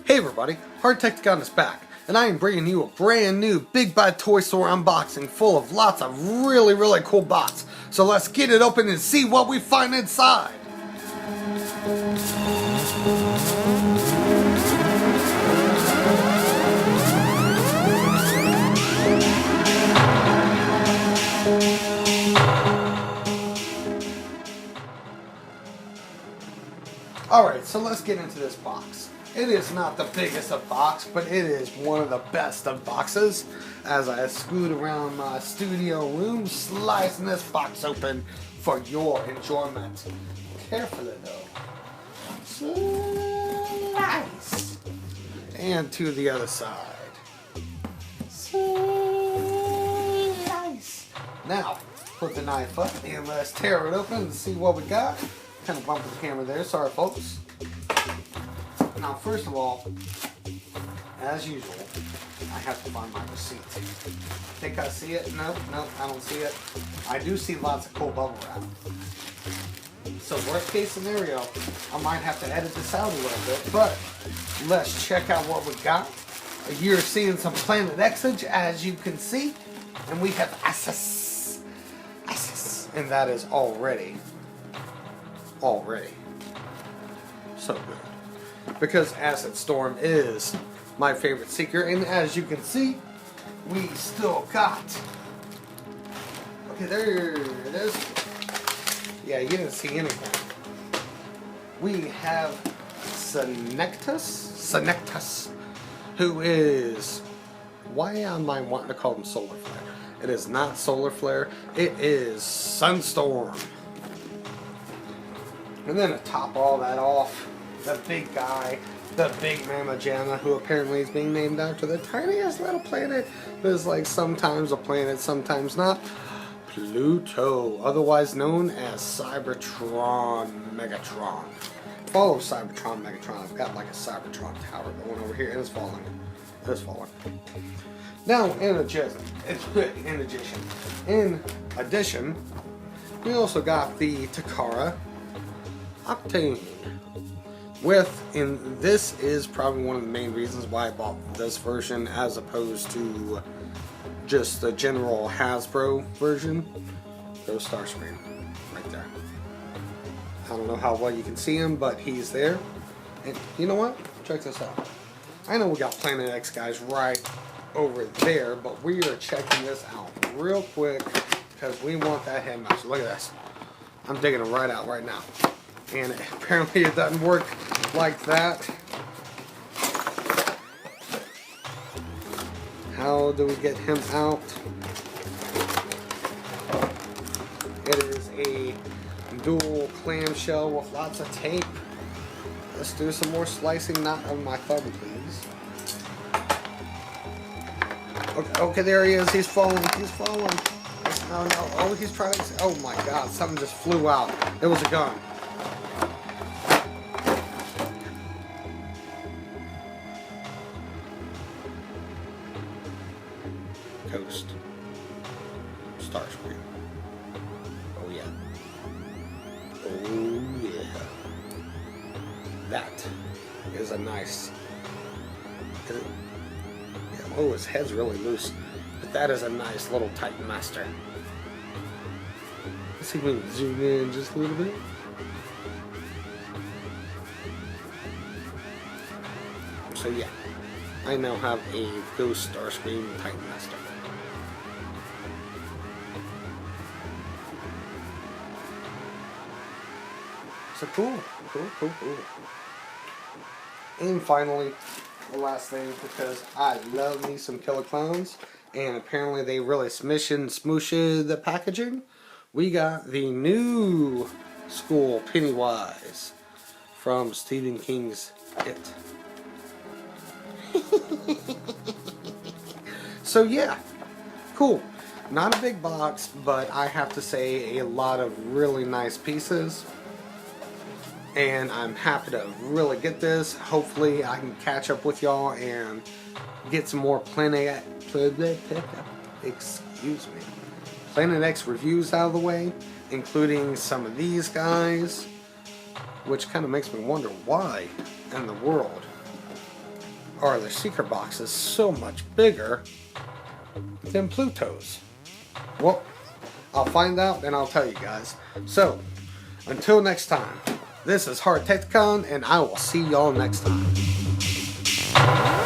Hey everybody, Hardtekticon is back, and I am bringing you a brand new Big Bad Toy Store unboxing full of lots of really cool bots. So let's get it open and see what we find inside. Alright, so let's get into this box. It is not the biggest of box, but it is one of the best of boxes. As I scoot around my studio room, slicing this box open for your enjoyment. Carefully though. Slice. And to the other side. Slice. Now, put the knife up and let's tear it open and see what we got. Kind of bumped the camera there, sorry folks. Now first of all, as usual, I have to find my receipt. Think I see it? No, I don't see it. I do see lots of cool bubble wrap. So worst case scenario, I might have to edit this out a little bit, but let's check out what we got. You're seeing some Planet Xage, as you can see, and we have Assas, and that is already so good, because Acid Storm is my favorite Seeker, and as you can see, we still got, okay, there it is. Yeah, you didn't see anything. We have Senectus, who is, why am I wanting to call him Solar Flare? It is not Solar Flare, it is Sunstorm. And then to top all that off, the big guy, the big Mama Jamma, who apparently is being named after the tiniest little planet that is like sometimes a planet, sometimes not. Pluto, otherwise known as Cybertron Megatron. Follow Cybertron Megatron. I've got like a Cybertron tower going over here, and it's falling. It's falling. Now, in addition, we also got the Takara Headmasters. And this is probably one of the main reasons why I bought this version as opposed to just the general Hasbro version. There's Starscream right there. I don't know how well you can see him, but he's there. And you know what? Check this out. I know we got Planet X guys right over there, but we are checking this out real quick because we want that Headmaster. Look at this. I'm digging him right out right now. And apparently it doesn't work like that. How do we get him out? It is a dual clamshell with lots of tape. Let's do some more slicing, not on my thumb, please. Okay, there he is. He's falling. He's falling. Oh no! Oh, he's trying to. Oh my God! Something just flew out. It was a gun. Coast. Starscream. Oh yeah. Oh yeah. That is a nice. Yeah, oh, his head's really loose. But that is a nice little Titan Master. Let's see if we can zoom in just a little bit. So yeah, I now have a Ghost Starscream Titan Master. So cool. And finally, the last thing, because I love me some Killer Clowns, and apparently they really smooshed the packaging. We got the new school Pennywise from Stephen King's It. So yeah, cool. Not a big box, but I have to say a lot of really nice pieces. And I'm happy to really get this. Hopefully I can catch up with y'all and get some more Planet X reviews out of the way, including some of these guys, which kind of makes me wonder why in the world are their secret boxes so much bigger than Pluto's? Well, I'll find out and I'll tell you guys. So, until next time, this is Hardtekticon, and I will see y'all next time.